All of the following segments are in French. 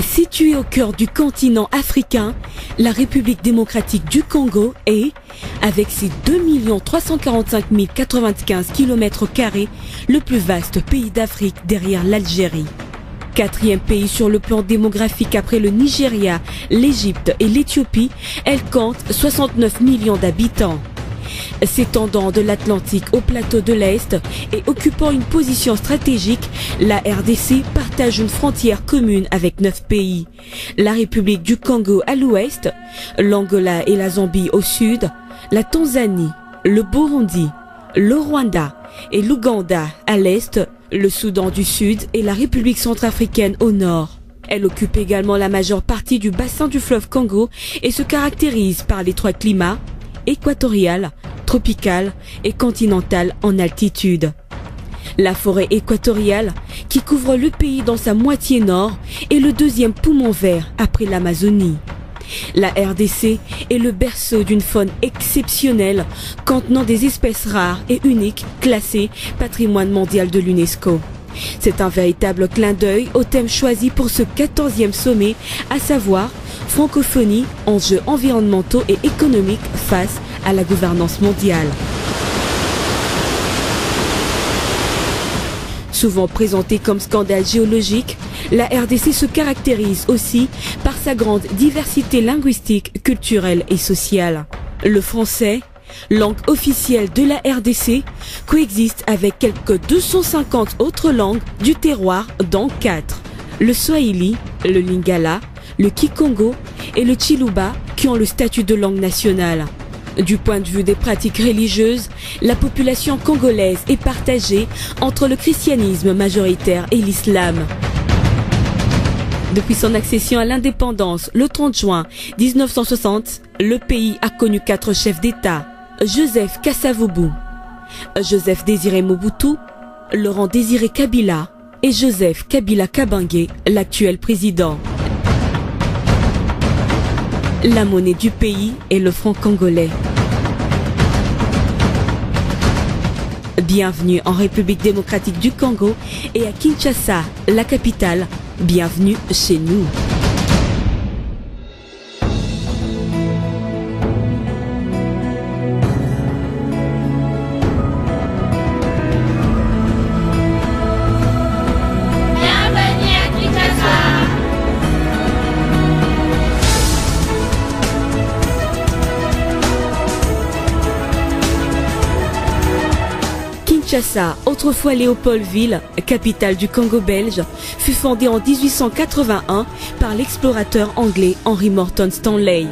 Située au cœur du continent africain, la République démocratique du Congo est, avec ses 2 345 095 km², le plus vaste pays d'Afrique derrière l'Algérie. Quatrième pays sur le plan démographique après le Nigeria, l'Égypte et l'Éthiopie, elle compte 69 millions d'habitants. S'étendant de l'Atlantique au plateau de l'Est et occupant une position stratégique, la RDC partage une frontière commune avec 9 pays. La République du Congo à l'ouest, l'Angola et la Zambie au sud, la Tanzanie, le Burundi, le Rwanda et l'Ouganda à l'est, le Soudan du Sud et la République centrafricaine au nord. Elle occupe également la majeure partie du bassin du fleuve Congo et se caractérise par l'étroit climat équatorial, tropical et continental en altitude. La forêt équatoriale, qui couvre le pays dans sa moitié nord, est le deuxième poumon vert après l'Amazonie. La RDC est le berceau d'une faune exceptionnelle contenant des espèces rares et uniques classées patrimoine mondial de l'UNESCO. C'est un véritable clin d'œil au thème choisi pour ce 14e sommet, à savoir francophonie, enjeux environnementaux et économiques face à la gouvernance mondiale. Souvent présentée comme scandale géologique, la RDC se caractérise aussi par sa grande diversité linguistique, culturelle et sociale. Le français, langue officielle de la RDC, coexiste avec quelques 250 autres langues du terroir, dont 4. Le swahili, le lingala, le kikongo et le chiluba qui ont le statut de langue nationale. Du point de vue des pratiques religieuses, la population congolaise est partagée entre le christianisme majoritaire et l'islam. Depuis son accession à l'indépendance le 30 juin 1960, le pays a connu 4 chefs d'État: Joseph Kasavubu, Joseph Désiré Mobutu, Laurent Désiré Kabila et Joseph Kabila Kabange, l'actuel président. La monnaie du pays est le franc congolais. Bienvenue en République démocratique du Congo et à Kinshasa, la capitale. Bienvenue chez nous. Kinshasa, autrefois Léopoldville, capitale du Congo belge, fut fondée en 1881 par l'explorateur anglais Henry Morton Stanley.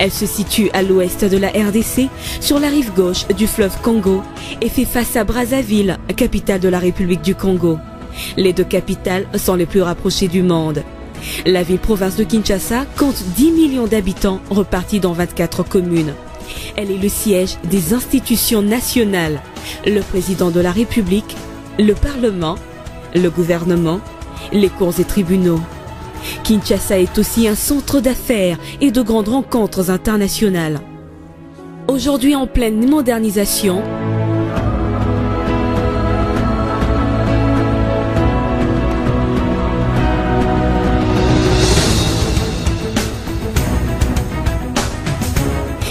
Elle se situe à l'ouest de la RDC, sur la rive gauche du fleuve Congo, et fait face à Brazzaville, capitale de la République du Congo. Les deux capitales sont les plus rapprochées du monde. La ville-province de Kinshasa compte 10 millions d'habitants repartis dans 24 communes. Elle est le siège des institutions nationales, le président de la République, le Parlement, le gouvernement, les cours et tribunaux. Kinshasa est aussi un centre d'affaires et de grandes rencontres internationales. Aujourd'hui en pleine modernisation,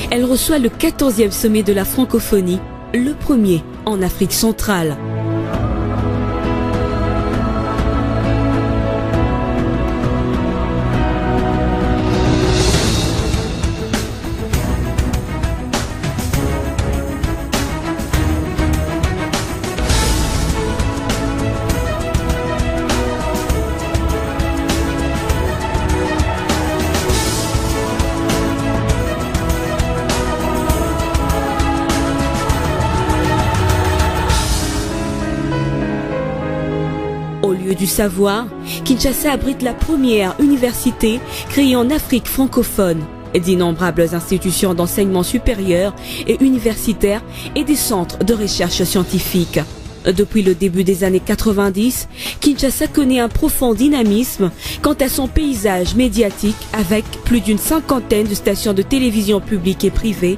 elle reçoit le 14e sommet de la francophonie, le premier en Afrique centrale. Au lieu du savoir, Kinshasa abrite la première université créée en Afrique francophone, d'innombrables institutions d'enseignement supérieur et universitaire et des centres de recherche scientifique. Depuis le début des années 90, Kinshasa connaît un profond dynamisme quant à son paysage médiatique avec plus d'une cinquantaine de stations de télévision publiques et privées,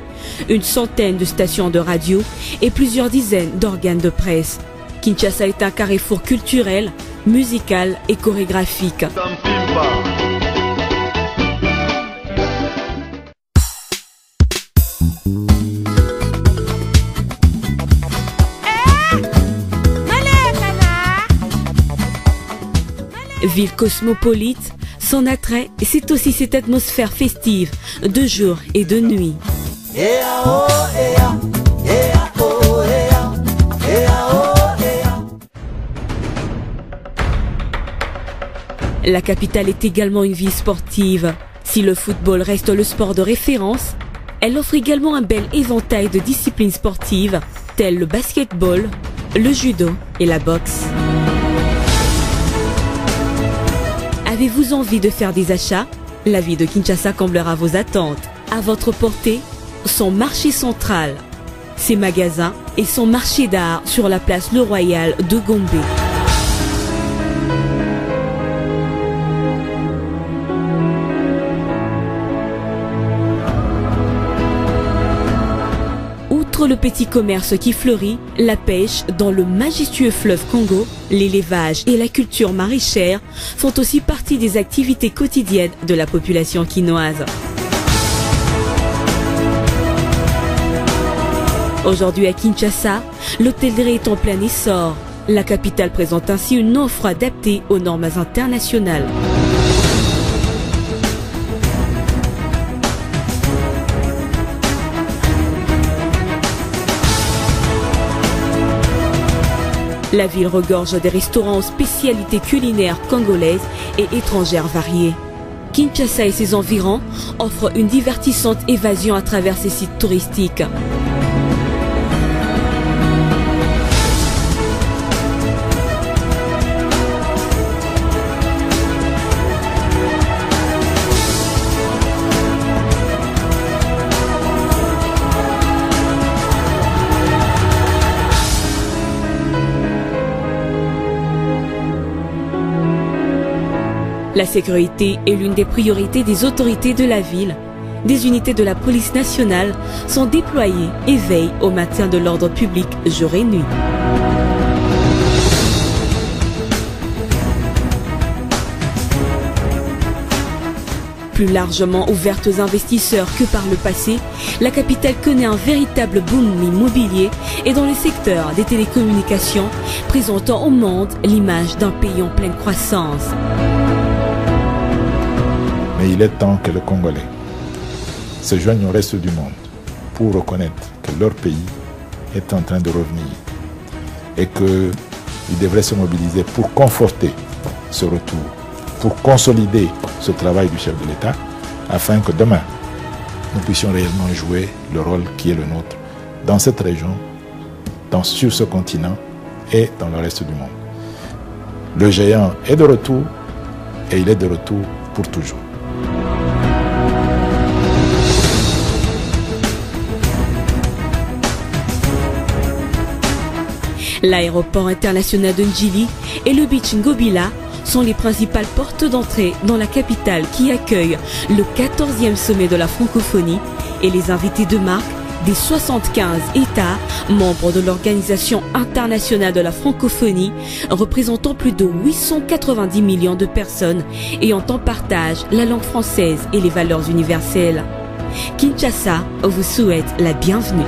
une centaine de stations de radio et plusieurs dizaines d'organes de presse. Kinshasa est un carrefour culturel, musical et chorégraphique. Ville cosmopolite, son attrait, c'est aussi cette atmosphère festive, de jour et de nuit. La capitale est également une ville sportive. Si le football reste le sport de référence, elle offre également un bel éventail de disciplines sportives, telles le basketball, le judo et la boxe. Avez-vous envie de faire des achats? La ville de Kinshasa comblera vos attentes. À votre portée, son marché central, ses magasins et son marché d'art sur la place Le Royal de Gombe. Outre le petit commerce qui fleurit, la pêche dans le majestueux fleuve Congo, l'élevage et la culture maraîchère font aussi partie des activités quotidiennes de la population quinoise. Aujourd'hui à Kinshasa, l'hôtellerie est en plein essor. La capitale présente ainsi une offre adaptée aux normes internationales. La ville regorge des restaurants aux spécialités culinaires congolaises et étrangères variées. Kinshasa et ses environs offrent une divertissante évasion à travers ses sites touristiques. La sécurité est l'une des priorités des autorités de la ville. Des unités de la police nationale sont déployées et veillent au maintien de l'ordre public jour et nuit. Plus largement ouverte aux investisseurs que par le passé, la capitale connaît un véritable boom immobilier et dans le secteur des télécommunications, présentant au monde l'image d'un pays en pleine croissance. Mais il est temps que les Congolais se joignent au reste du monde pour reconnaître que leur pays est en train de revenir et qu'ils devraient se mobiliser pour conforter ce retour, pour consolider ce travail du chef de l'État afin que demain, nous puissions réellement jouer le rôle qui est le nôtre dans cette région, sur ce continent et dans le reste du monde. Le géant est de retour et il est de retour pour toujours. L'aéroport international de Njili et le beach Ngobila sont les principales portes d'entrée dans la capitale qui accueille le 14e sommet de la francophonie et les invités de marque des 75 États membres de l'Organisation internationale de la francophonie, représentant plus de 890 millions de personnes ayant en partage la langue française et les valeurs universelles. Kinshasa vous souhaite la bienvenue.